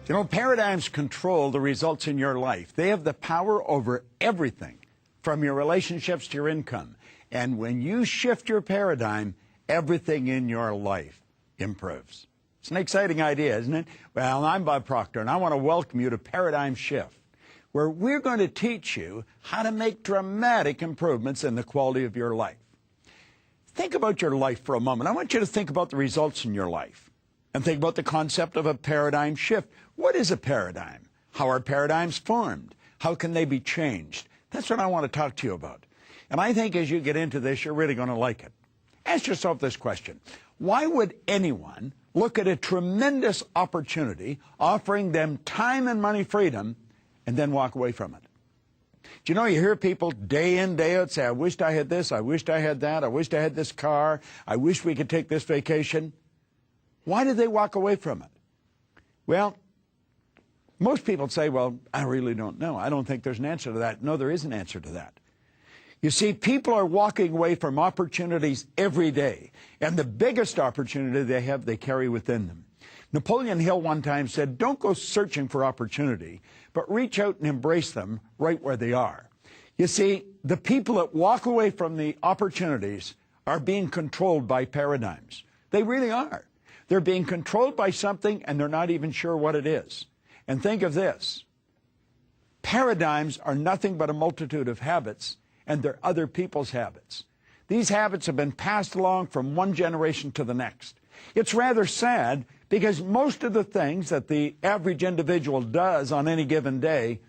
You know, paradigms control the results in your life. They have the power over everything, from your relationships to your income. And when you shift your paradigm, everything in your life improves. It's an exciting idea, isn't it? Well, I'm Bob Proctor, and I want to welcome you to Paradigm Shift, where we're going to teach you how to make dramatic improvements in the quality of your life. Think about your life for a moment. I want you to think about the results in your life and think about the concept of a paradigm shift. What is a paradigm? How are paradigms formed? How can they be changed? That's what I want to talk to you about. And I think as you get into this, you're really going to like it. Ask yourself this question. Why would anyone look at a tremendous opportunity offering them time and money freedom and then walk away from it? Do you know, you hear people day in, day out say, I wished I had this, I wished I had that, I wished I had this car, I wish we could take this vacation. Why did they walk away from it? Well, most people say, well, I really don't know. I don't think there's an answer to that. No, there is an answer to that. You see, people are walking away from opportunities every day, and the biggest opportunity they have, they carry within them. Napoleon Hill one time said, don't go searching for opportunity, but reach out and embrace them right where they are. You see, the people that walk away from the opportunities are being controlled by paradigms. They really are. They're being controlled by something, and they're not even sure what it is. And think of this. Paradigms are nothing but a multitude of habits, and they're other people's habits. These habits have been passed along from one generation to the next. It's rather sad because most of the things that the average individual does on any given day,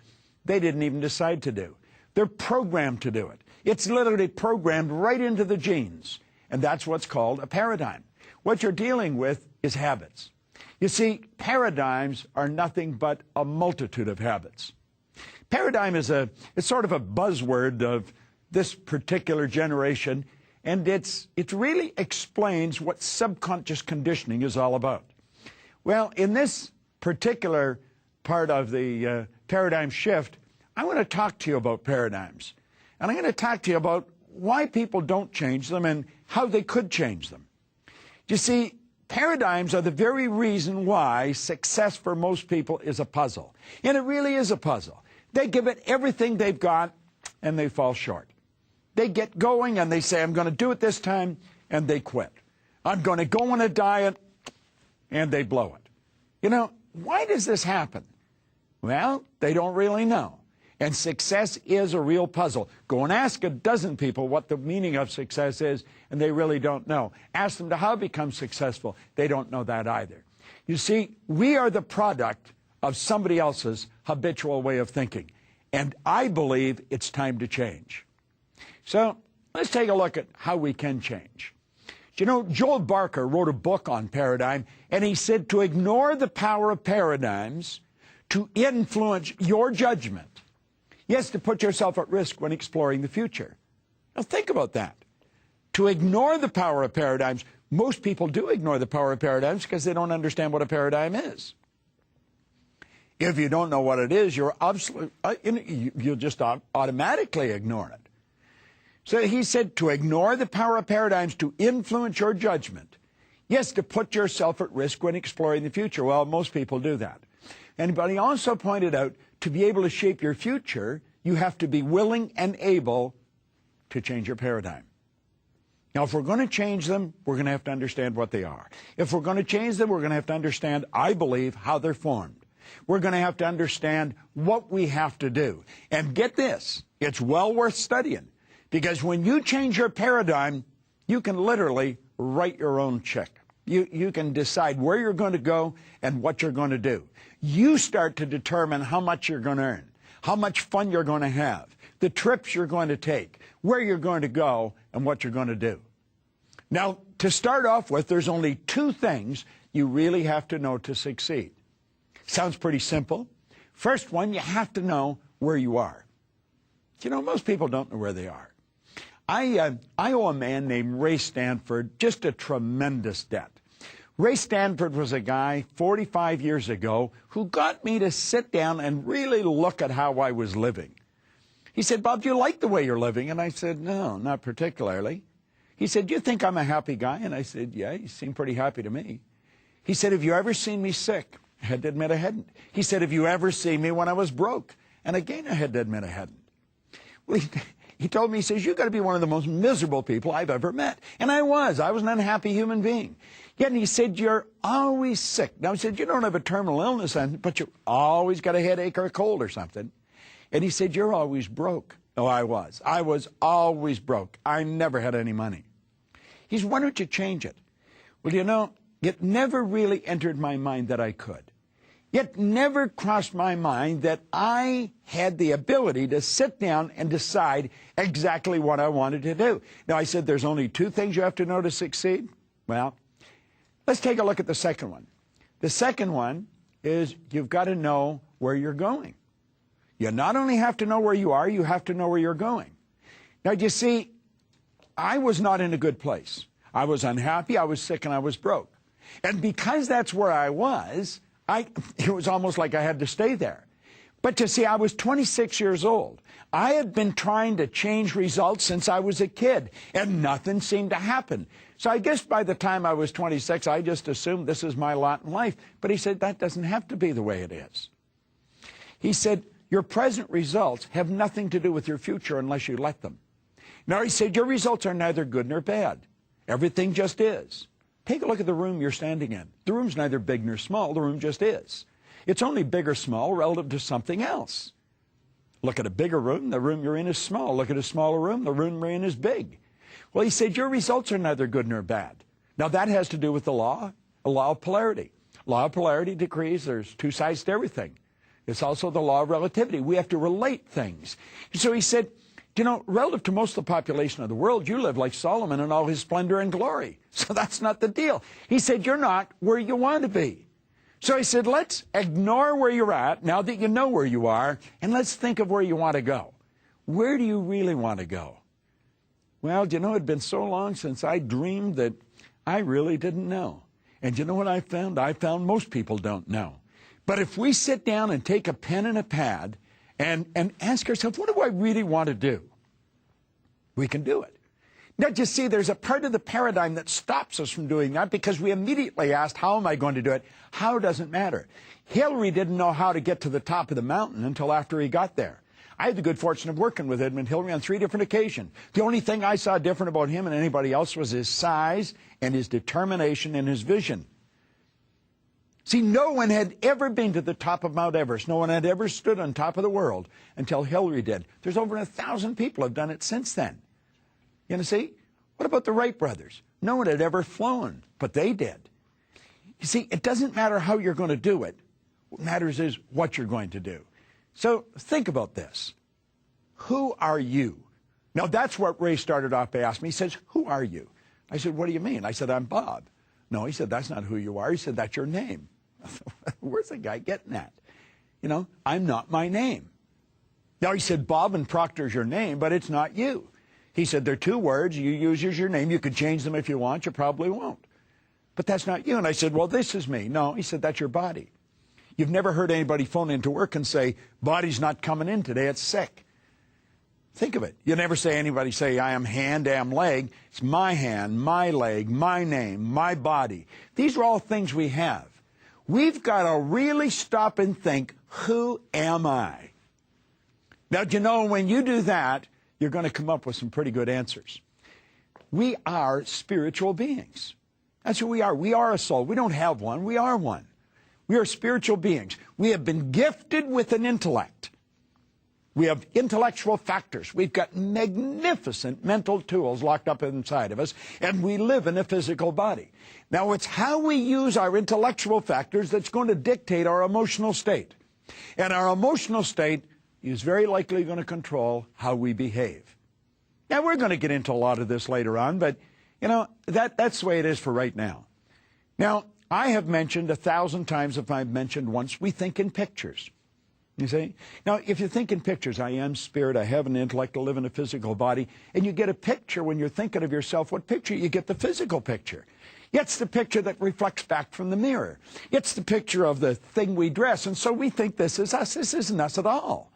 they didn't even decide to do. They're programmed to do it. It's literally programmed right into the genes, and that's what's called a paradigm. What you're dealing with is habits. You see, paradigms are nothing but a multitude of habits. Paradigm is it's sort of a buzzword of this particular generation, and it really explains what subconscious conditioning is all about. Well, in this particular part of the paradigm shift, I want to talk to you about paradigms. And I'm going to talk to you about why people don't change them and how they could change them. You see, paradigms are the very reason why success for most people is a puzzle. And it really is a puzzle. They give it everything they've got, and they fall short. They get going, and they say, I'm going to do it this time, and they quit. I'm going to go on a diet, and they blow it. You know, why does this happen? Well, they don't really know. And success is a real puzzle. Go and ask a dozen people what the meaning of success is, and they really don't know. Ask them to how to become successful. They don't know that either. You see, we are the product of somebody else's habitual way of thinking. And I believe it's time to change. So let's take a look at how we can change. You know, Joel Barker wrote a book on paradigm, and he said to ignore the power of paradigms to influence your judgment. Yes, to put yourself at risk when exploring the future. Now think about that. To ignore the power of paradigms, most people do ignore the power of paradigms because they don't understand what a paradigm is. If you don't know what it is, you'll just automatically ignore it. So he said to ignore the power of paradigms to influence your judgment. Yes, to put yourself at risk when exploring the future. Well, most people do that. But he also pointed out to be able to shape your future, you have to be willing and able to change your paradigm. Now, if we're going to change them, we're going to have to understand what they are. If we're going to change them, we're going to have to understand, I believe, how they're formed. We're going to have to understand what we have to do. And get this, it's well worth studying. Because when you change your paradigm, you can literally write your own check. You can decide where you're going to go and what you're going to do. You start to determine how much you're going to earn, how much fun you're going to have, the trips you're going to take, where you're going to go, and what you're going to do. Now, to start off with, there's only two things you really have to know to succeed. Sounds pretty simple. First one, you have to know where you are. You know, most people don't know where they are. I owe a man named Ray Stanford just a tremendous debt. Ray Stanford was a guy 45 years ago who got me to sit down and really look at how I was living. He said, Bob, do you like the way you're living? And I said, no, not particularly. He said, do you think I'm a happy guy? And I said, yeah, you seem pretty happy to me. He said, have you ever seen me sick? I had to admit I hadn't. He said, have you ever seen me when I was broke? And again, I had to admit I hadn't. Well, he told me, he says, you've got to be one of the most miserable people I've ever met. And I was. I was an unhappy human being. Yet he said, you're always sick. Now, he said, you don't have a terminal illness, but you always got a headache or a cold or something. And he said, you're always broke. Oh, I was. I was always broke. I never had any money. He said, why don't you change it? Well, you know, it never really entered my mind that I could. It never crossed my mind that I had the ability to sit down and decide exactly what I wanted to do. Now, I said there's only two things you have to know to succeed. Well, let's take a look at the second one. The second one is you've got to know where you're going. You not only have to know where you are, you have to know where you're going. Now, you see, I was not in a good place. I was unhappy, I was sick, and I was broke. And because that's where I was, it was almost like I had to stay there. But you see, I was 26 years old. I had been trying to change results since I was a kid, and nothing seemed to happen. So I guess by the time I was 26, I just assumed this is my lot in life. But he said, that doesn't have to be the way it is. He said, your present results have nothing to do with your future unless you let them. Now, he said, your results are neither good nor bad. Everything just is. Take a look at the room you're standing in. The room's neither big nor small. The room just is. It's only big or small relative to something else. Look at a bigger room. The room you're in is small. Look at a smaller room. The room you're in is big. Well, he said, your results are neither good nor bad. Now, that has to do with the law of polarity. Law of polarity decrees there's two sides to everything. It's also the law of relativity. We have to relate things. So he said, you know, relative to most of the population of the world, you live like Solomon in all his splendor and glory. So that's not the deal. He said, you're not where you want to be. So he said, let's ignore where you're at, now that you know where you are, and let's think of where you want to go. Where do you really want to go? Well, you know, it had been so long since I dreamed that I really didn't know. And you know what I found? I found most people don't know. But if we sit down and take a pen and a pad and ask ourselves, what do I really want to do? We can do it. Now, you see, there's a part of the paradigm that stops us from doing that because we immediately asked, how am I going to do it? How doesn't matter. Hillary didn't know how to get to the top of the mountain until after he got there. I had the good fortune of working with Edmund Hillary on 3 different occasions. The only thing I saw different about him and anybody else was his size and his determination and his vision. See, no one had ever been to the top of Mount Everest. No one had ever stood on top of the world until Hillary did. There's over 1,000 people have done it since then. You know, see? What about the Wright brothers? No one had ever flown, but they did. You see, it doesn't matter how you're going to do it. What matters is what you're going to do. So think about this. Who are you? Now, that's what Ray started off by asking me. He says, who are you? I said, what do you mean? I said, I'm Bob. No, he said, that's not who you are. He said, that's your name. Where's the guy getting that? You know, I'm not my name. Now, he said, Bob and Proctor is your name, but it's not you. He said, they're 2 words. You use as your name. You could change them if you want. You probably won't. But that's not you. And I said, well, this is me. No, he said, that's your body. You've never heard anybody phone into work and say, body's not coming in today. It's sick. Think of it. You never say anybody say, I am hand, I am leg. It's my hand, my leg, my name, my body. These are all things we have. We've got to really stop and think, who am I? Now, you know, when you do that, you're going to come up with some pretty good answers. We are spiritual beings. That's who we are. We are a soul. We don't have one. We are one. We are spiritual beings. We have been gifted with an intellect. We have intellectual factors. We've got magnificent mental tools locked up inside of us, and we live in a physical body. Now, it's how we use our intellectual factors that's going to dictate our emotional state. And our emotional state is very likely going to control how we behave. Now, we're going to get into a lot of this later on, but, you know, that's the way it is for right now. Now, I have mentioned 1,000 times, if I've mentioned once, we think in pictures. You see? Now, if you think in pictures, I am spirit, I have an intellect, I live in a physical body, and you get a picture when you're thinking of yourself, what picture? You get the physical picture. It's the picture that reflects back from the mirror. It's the picture of the thing we dress, and so we think this is us. This isn't us at all.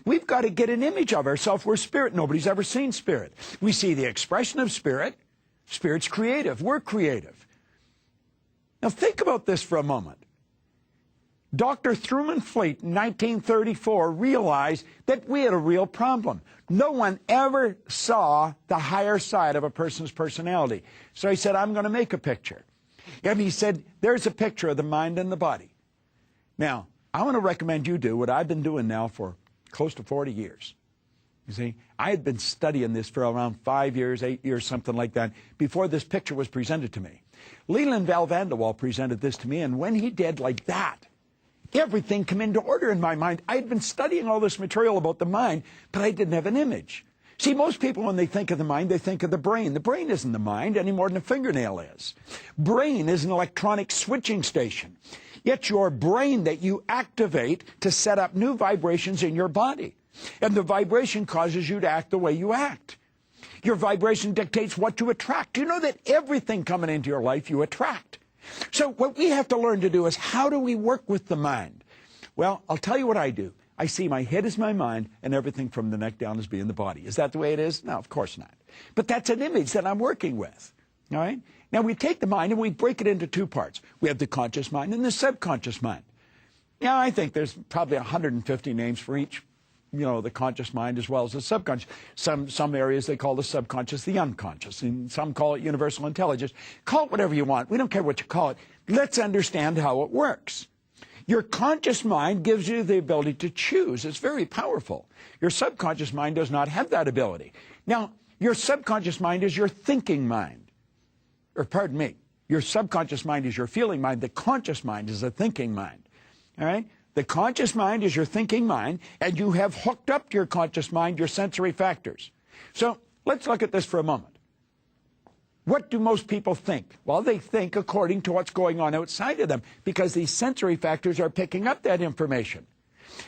We've got to get an image of ourselves. We're spirit. Nobody's ever seen spirit. We see the expression of spirit. Spirit's creative. We're creative. Now, think about this for a moment. Dr. Truman Fleet in 1934 realized that we had a real problem. No one ever saw the higher side of a person's personality. So he said, I'm going to make a picture. And he said, there's a picture of the mind and the body. Now, I want to recommend you do what I've been doing now for close to 40 years. You see, I had been studying this for around 5 years, 8 years, something like that, before this picture was presented to me. Leland Val Vanderwall presented this to me, and when he did like that, everything came into order in my mind. I had been studying all this material about the mind, but I didn't have an image. See, most people, when they think of the mind, they think of the brain. The brain isn't the mind any more than a fingernail is. Brain is an electronic switching station. It's your brain that you activate to set up new vibrations in your body. And the vibration causes you to act the way you act. Your vibration dictates what to attract. You know that everything coming into your life you attract. So what we have to learn to do is, how do we work with the mind? Well, I'll tell you what I do. I see my head as my mind and everything from the neck down as being the body. Is that the way it is? No, of course not. But that's an image that I'm working with. All right? Now we take the mind and we break it into two parts. We have the conscious mind and the subconscious mind. Now I think there's probably 150 names for each. You know, the conscious mind as well as the subconscious. Some areas they call the subconscious the unconscious, and some call it universal intelligence. Call it whatever you want. We don't care what you call it. Let's understand how it works. Your conscious mind gives you the ability to choose. It's very powerful. Your subconscious mind does not have that ability. Now, your subconscious mind is your thinking mind. Or pardon me, your subconscious mind is your feeling mind. The conscious mind is a thinking mind. All right? The conscious mind is your thinking mind, and you have hooked up to your conscious mind your sensory factors. So let's look at this for a moment. What do most people think? Well, they think according to what's going on outside of them, because these sensory factors are picking up that information.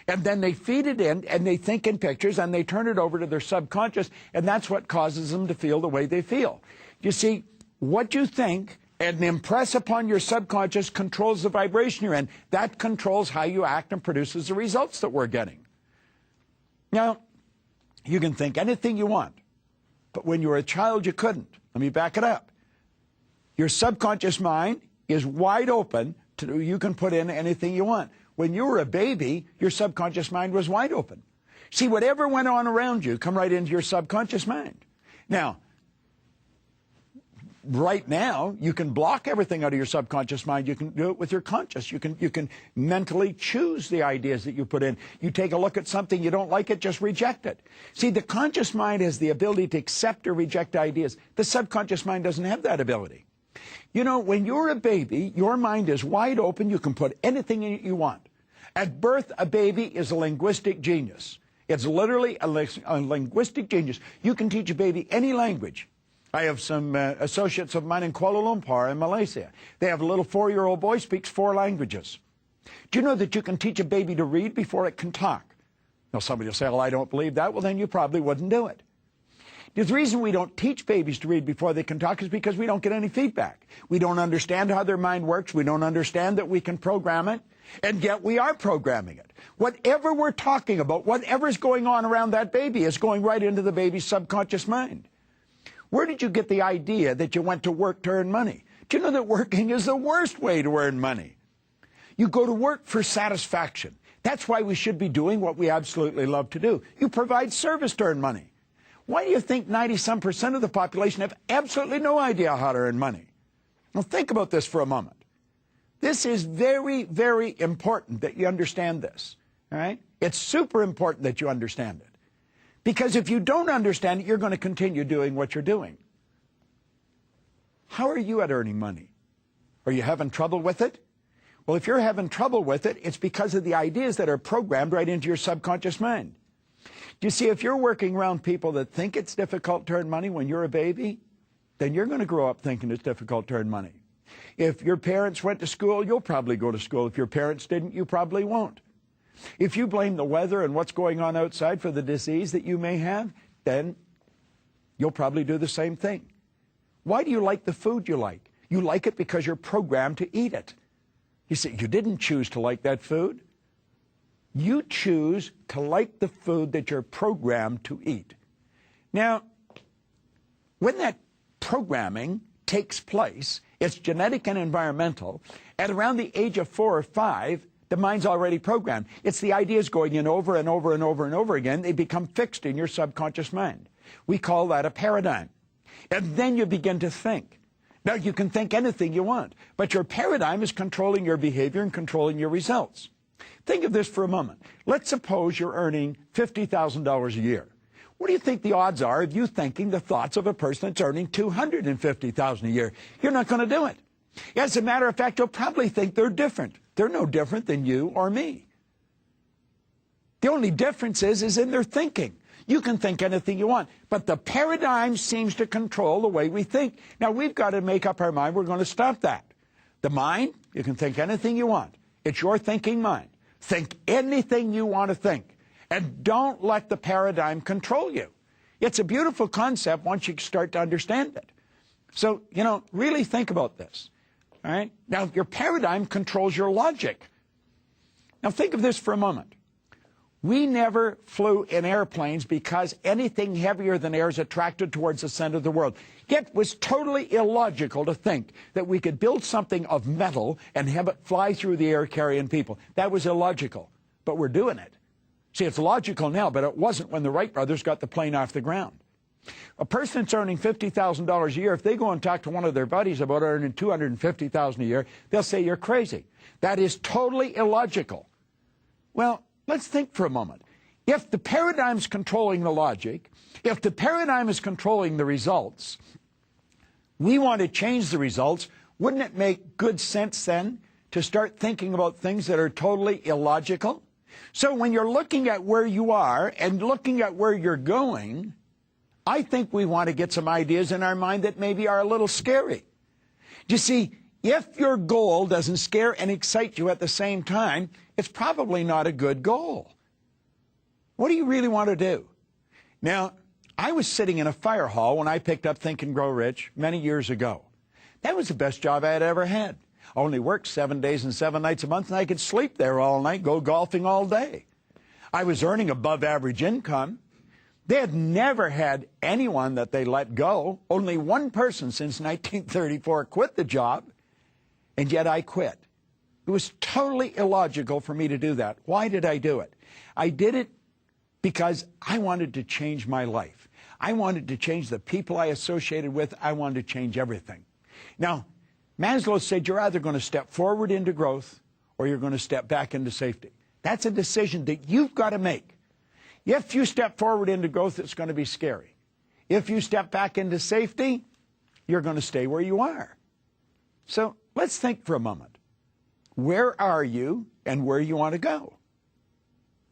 And then they feed it in, and they think in pictures, and they turn it over to their subconscious, and that's what causes them to feel the way they feel. You see, what you think and impress upon your subconscious controls the vibration you're in. That controls how you act and produces the results that we're getting. Now, you can think anything you want, but when you were a child, you couldn't. Let me back it up. Your subconscious mind is wide open to, you can put in anything you want. When you were a baby, your subconscious mind was wide open. See, whatever went on around you come right into your subconscious mind. Now, right now, you can block everything out of your subconscious mind. You can do it with your conscious. You can mentally choose the ideas that you put in. You take a look at something, you don't like it, just reject it. See, the conscious mind has the ability to accept or reject ideas. The subconscious mind doesn't have that ability. You know, when you're a baby, your mind is wide open. You can put anything in it you want. At birth, a baby is a linguistic genius. It's literally a linguistic genius. You can teach a baby any language. I have some associates of mine in Kuala Lumpur in Malaysia. They have a little 4-year-old boy speaks 4 languages. Do you know that you can teach a baby to read before it can talk? Now somebody will say, well, I don't believe that. Well, then you probably wouldn't do it. The reason we don't teach babies to read before they can talk is because we don't get any feedback. We don't understand how their mind works. We don't understand that we can program it. And yet we are programming it. Whatever we're talking about, whatever's going on around that baby is going right into the baby's subconscious mind. Where did you get the idea that you went to work to earn money? Do you know that working is the worst way to earn money? You go to work for satisfaction. That's why we should be doing what we absolutely love to do. You provide service to earn money. Why do you think 90-some% of the population have absolutely no idea how to earn money? Now think about this for a moment. This is very, very important that you understand this. All right? It's super important that you understand it. Because if you don't understand it, you're going to continue doing what you're doing. How are you at earning money? Are you having trouble with it? Well, if you're having trouble with it, it's because of the ideas that are programmed right into your subconscious mind. You see, if you're working around people that think it's difficult to earn money when you're a baby, then you're going to grow up thinking it's difficult to earn money. If your parents went to school, you'll probably go to school. If your parents didn't, you probably won't. If you blame the weather and what's going on outside for the disease that you may have, then you'll probably do the same thing. Why do you like the food you like? You like it because you're programmed to eat it. You see, you didn't choose to like that food. You choose to like the food that you're programmed to eat. Now, when that programming takes place, it's genetic and environmental. At around the age of 4 or 5, The mind's already programmed. It's the ideas going in over and over and over and over again. They become fixed in your subconscious mind. We call that a paradigm. And then you begin to think. Now, you can think anything you want, but your paradigm is controlling your behavior and controlling your results. Think of this for a moment. Let's suppose you're earning $50,000 a year. What do you think the odds are of you thinking the thoughts of a person that's earning $250,000 a year? You're not going to do it. As a matter of fact, you'll probably think they're different. They're no different than you or me. The only difference is in their thinking. You can think anything you want, but the paradigm seems to control the way we think. Now, we've got to make up our mind. We're going to stop that. The mind, you can think anything you want. It's your thinking mind. Think anything you want to think, and don't let the paradigm control you. It's a beautiful concept once you start to understand it. So, really think about this. All right? Now, your paradigm controls your logic. Now, think of this for a moment. We never flew in airplanes because anything heavier than air is attracted towards the center of the world. It was totally illogical to think that we could build something of metal and have it fly through the air carrying people. That was illogical, but we're doing it. See, it's logical now, but it wasn't when the Wright brothers got the plane off the ground. A person that's earning $50,000 a year, if they go and talk to one of their buddies about earning $250,000 a year, they'll say you're crazy. That is totally illogical. Well, let's think for a moment. If the paradigm's controlling the logic, if the paradigm is controlling the results, we want to change the results. Wouldn't it make good sense then to start thinking about things that are totally illogical? So when you're looking at where you are and looking at where you're going, I think we want to get some ideas in our mind that maybe are a little scary. You see, if your goal doesn't scare and excite you at the same time, it's probably not a good goal. What do you really want to do? Now, I was sitting in a fire hall when I picked up Think and Grow Rich many years ago. That was the best job I had ever had. I only worked 7 days and 7 nights a month, and I could sleep there all night, go golfing all day. I was earning above average income. They had never had anyone that they let go. Only one person since 1934 quit the job, and yet I quit. It was totally illogical for me to do that. Why did I do it? I did it because I wanted to change my life. I wanted to change the people I associated with. I wanted to change everything. Now, Maslow said you're either going to step forward into growth or you're going to step back into safety. That's a decision that you've got to make. If you step forward into growth, it's going to be scary. If you step back into safety, you're going to stay where you are. So let's think for a moment. Where are you and where you want to go?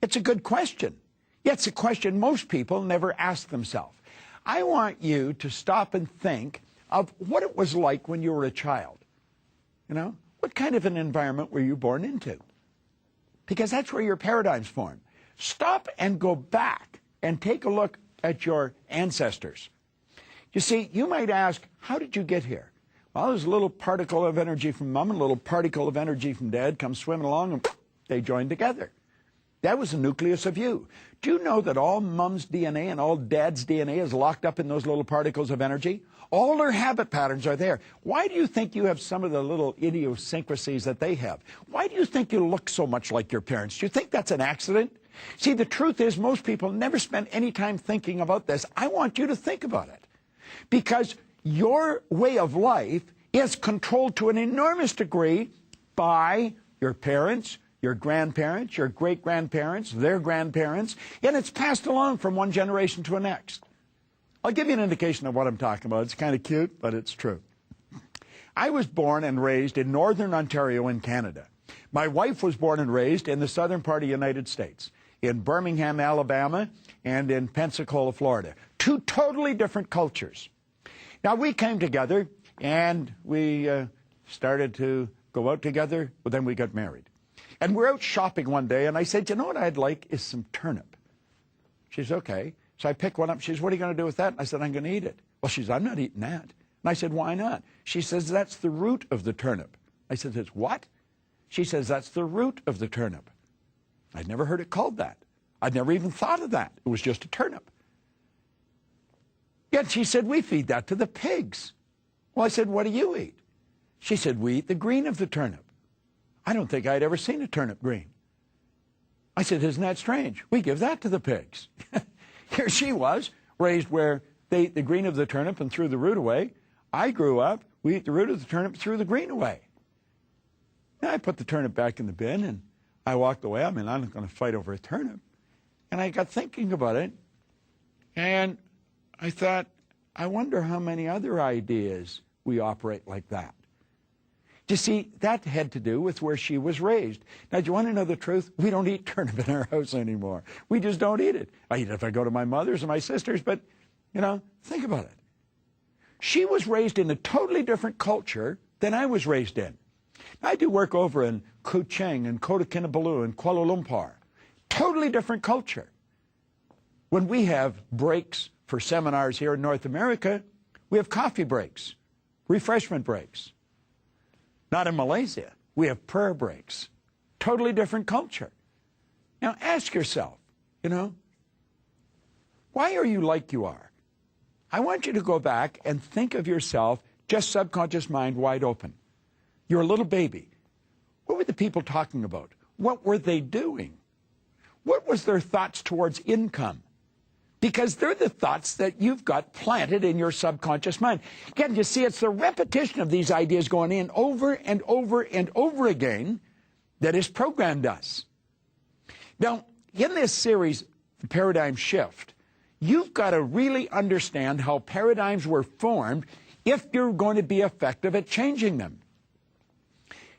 It's a good question. It's a question most people never ask themselves. I want you to stop and think of what it was like when you were a child. What kind of an environment were you born into? Because that's where your paradigm's formed. Stop and go back and take a look at your ancestors. You see, you might ask, how did you get here? Well, there's a little particle of energy from mom and a little particle of energy from dad come swimming along, and they joined together. That was the nucleus of you. Do you know that all mom's DNA and all dad's DNA is locked up in those little particles of energy? All their habit patterns are there. Why do you think you have some of the little idiosyncrasies that they have? Why do you think you look so much like your parents? Do you think that's an accident? See, the truth is most people never spend any time thinking about this. I want you to think about it. Because your way of life is controlled to an enormous degree by your parents, your grandparents, your great-grandparents, their grandparents, and it's passed along from one generation to the next. I'll give you an indication of what I'm talking about. It's kind of cute, but it's true. I was born and raised in northern Ontario in Canada. My wife was born and raised in the southern part of the United States, in Birmingham, Alabama, and in Pensacola, Florida. Two totally different cultures. Now, we came together, and we started to go out together, but then we got married. And we're out shopping one day, and I said, you know what I'd like is some turnip. She says, okay. So I pick one up. She says, what are you going to do with that? And I said, I'm going to eat it. Well, she says, I'm not eating that. And I said, why not? She says, that's the root of the turnip. I said, it's what? She says, that's the root of the turnip. I'd never heard it called that. I'd never even thought of that. It was just a turnip. Yet she said, we feed that to the pigs. Well, I said, what do you eat? She said, we eat the green of the turnip. I don't think I'd ever seen a turnip green. I said, isn't that strange? We give that to the pigs. Here she was, raised where they ate the green of the turnip and threw the root away. I grew up, we ate the root of the turnip, threw the green away. Now I put the turnip back in the bin and I walked away. I mean, I'm not going to fight over a turnip. And I got thinking about it, and I thought, I wonder how many other ideas we operate like that. You see, that had to do with where she was raised. Now, do you want to know the truth? We don't eat turnip in our house anymore. We just don't eat it. I eat it if I go to my mother's or my sister's, but, you know, think about it. She was raised in a totally different culture than I was raised in. I do work over in Kuching and Kota Kinabalu and Kuala Lumpur. Totally different culture. When we have breaks for seminars here in North America, we have coffee breaks, refreshment breaks. Not in Malaysia. We have prayer breaks. Totally different culture. Now ask yourself, you know, why are you like you are? I want you to go back and think of yourself, just subconscious mind wide open. You're a little baby. What were the people talking about? What were they doing? What was their thoughts towards income? Because they're the thoughts that you've got planted in your subconscious mind. Again, you see, it's the repetition of these ideas going in over and over and over again that has programmed us. Now, in this series, The Paradigm Shift, you've got to really understand how paradigms were formed if you're going to be effective at changing them.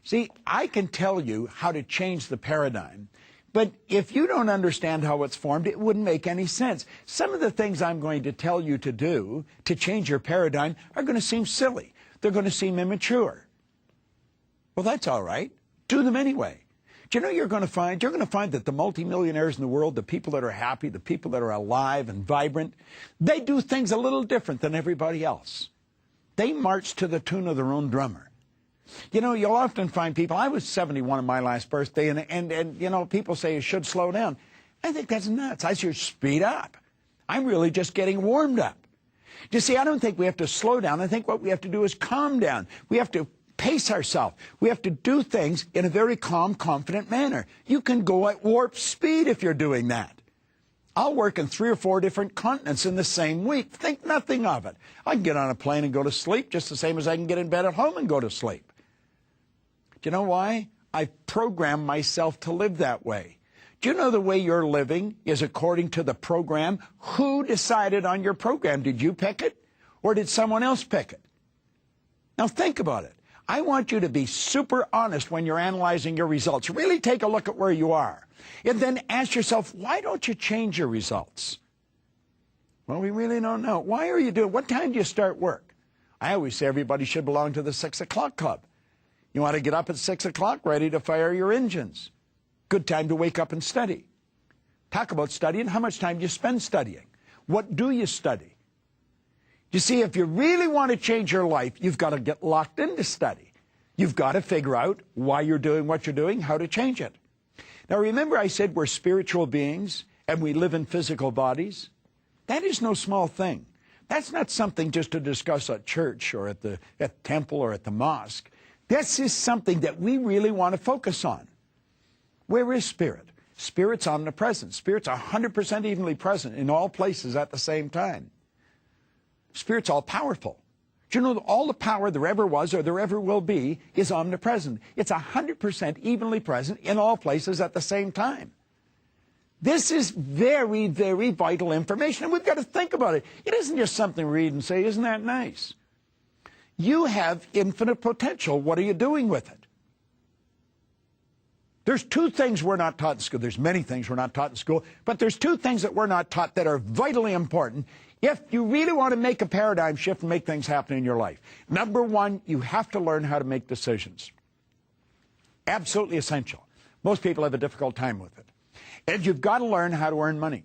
See, I can tell you how to change the paradigm, but if you don't understand how it's formed, it wouldn't make any sense. Some of the things I'm going to tell you to do to change your paradigm are going to seem silly. They're going to seem immature. Well, that's all right. Do them anyway. Do you know you're going to find that the multimillionaires in the world, the people that are happy, the people that are alive and vibrant, they do things a little different than everybody else. They march to the tune of their own drummer. You know, you'll often find people, I was 71 on my last birthday, and you know, people say you should slow down. I think that's nuts. I should speed up. I'm really just getting warmed up. You see, I don't think we have to slow down. I think what we have to do is calm down. We have to pace ourselves. We have to do things in a very calm, confident manner. You can go at warp speed if you're doing that. I'll work in 3 or 4 different continents in the same week. Think nothing of it. I can get on a plane and go to sleep just the same as I can get in bed at home and go to sleep. Do you know why? I programmed myself to live that way. Do you know the way you're living is according to the program? Who decided on your program? Did you pick it, or did someone else pick it? Now think about it. I want you to be super honest when you're analyzing your results. Really take a look at where you are. And then ask yourself, why don't you change your results? Well, we really don't know. Why are you doing? What time do you start work? I always say everybody should belong to the 6 o'clock club. You want to get up at 6 o'clock, ready to fire your engines. Good time to wake up and study. Talk about studying. How much time do you spend studying? What do you study? You see, if you really want to change your life, you've got to get locked into study. You've got to figure out why you're doing what you're doing, how to change it. Now, remember I said we're spiritual beings and we live in physical bodies? That is no small thing. That's not something just to discuss at church or at the temple or at the mosque. This is something that we really want to focus on. Where is spirit? Spirit's omnipresent. Spirit's 100% evenly present in all places at the same time. Spirit's all-powerful. Do you know that all the power there ever was or there ever will be is omnipresent? It's 100% evenly present in all places at the same time. This is very, very vital information, and we've got to think about it. It isn't just something we read and say, isn't that nice? You have infinite potential. What are you doing with it? There's 2 things we're not taught in school. There's many things we're not taught in school, but there's 2 things that we're not taught that are vitally important if you really want to make a paradigm shift and make things happen in your life. Number 1, you have to learn how to make decisions. Absolutely essential. Most people have a difficult time with it. And you've got to learn how to earn money.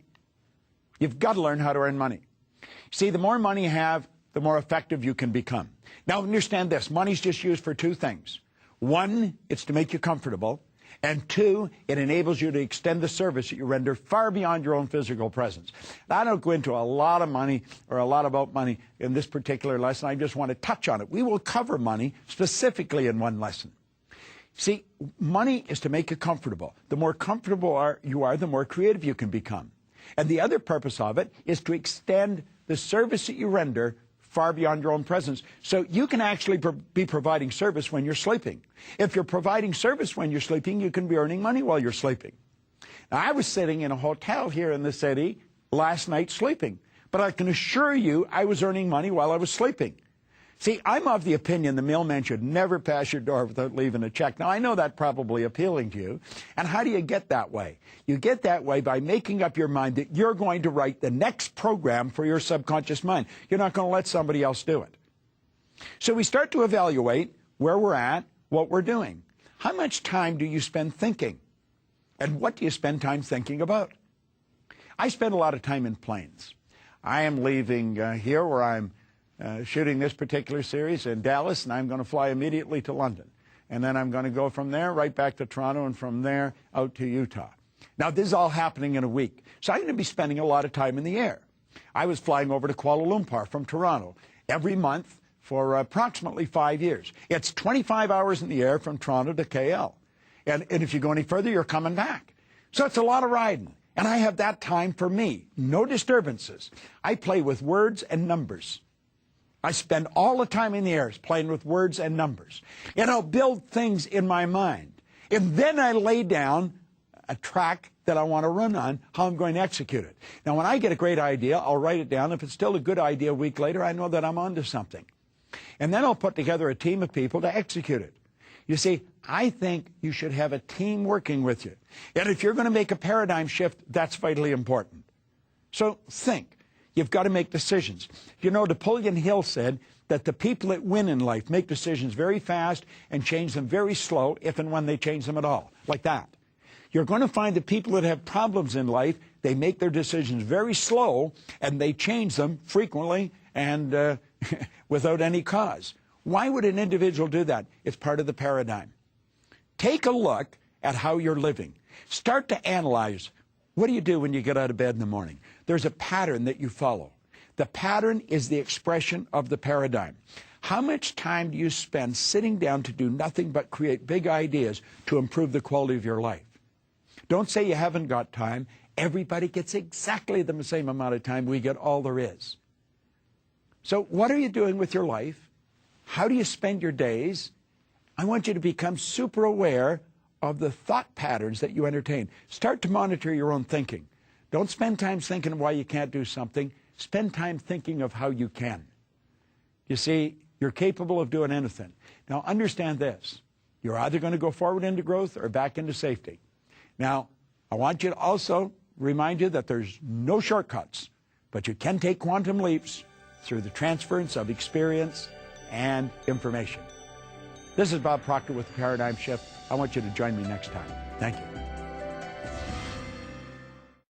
You've got to learn how to earn money. See, the more money you have, the more effective you can become. Now, understand this. Money's just used for 2 things. 1, it's to make you comfortable. And 2, it enables you to extend the service that you render far beyond your own physical presence. Now, I don't go into a lot of money or a lot about money in this particular lesson. I just want to touch on it. We will cover money specifically in one lesson. See, money is to make you comfortable. The more comfortable you are, the more creative you can become. And the other purpose of it is to extend the service that you render far beyond your own presence. So you can actually be providing service when you're sleeping. If you're providing service when you're sleeping, you can be earning money while you're sleeping. Now, I was sitting in a hotel here in the city last night sleeping, but I can assure you I was earning money while I was sleeping. See, I'm of the opinion the mailman should never pass your door without leaving a check. Now, I know that's probably appealing to you. And how do you get that way? You get that way by making up your mind that you're going to write the next program for your subconscious mind. You're not going to let somebody else do it. So we start to evaluate where we're at, what we're doing. How much time do you spend thinking? And what do you spend time thinking about? I spend a lot of time in planes. I am leaving here where I'm shooting this particular series in Dallas, and I'm going to fly immediately to London. And then I'm going to go from there right back to Toronto, and from there out to Utah. Now, this is all happening in a week. So I'm going to be spending a lot of time in the air. I was flying over to Kuala Lumpur from Toronto every month for approximately 5 years. It's 25 hours in the air from Toronto to KL. And if you go any further, you're coming back. So it's a lot of riding. And I have that time for me. No disturbances. I play with words and numbers. I spend all the time in the air playing with words and numbers. And I'll build things in my mind. And then I lay down a track that I want to run on, how I'm going to execute it. Now, when I get a great idea, I'll write it down. If it's still a good idea a week later, I know that I'm onto something. And then I'll put together a team of people to execute it. You see, I think you should have a team working with you. And if you're going to make a paradigm shift, that's vitally important. So think. You've got to make decisions. You know, Napoleon Hill said that the people that win in life make decisions very fast and change them very slow, if and when they change them at all, like that. You're going to find the people that have problems in life, they make their decisions very slow, and they change them frequently and without any cause. Why would an individual do that? It's part of the paradigm. Take a look at how you're living. Start to analyze. What do you do when you get out of bed in the morning? There's a pattern that you follow. The pattern is the expression of the paradigm. How much time do you spend sitting down to do nothing but create big ideas to improve the quality of your life? Don't say you haven't got time. Everybody gets exactly the same amount of time. We get all there is. So what are you doing with your life? How do you spend your days? I want you to become super aware of the thought patterns that you entertain. Start to monitor your own thinking. Don't spend time thinking why you can't do something. Spend time thinking of how you can. You see, you're capable of doing anything. Now, understand this. You're either going to go forward into growth or back into safety. Now, I want you to also remind you that there's no shortcuts, but you can take quantum leaps through the transference of experience and information. This is Bob Proctor with The Paradigm Shift. I want you to join me next time. Thank you.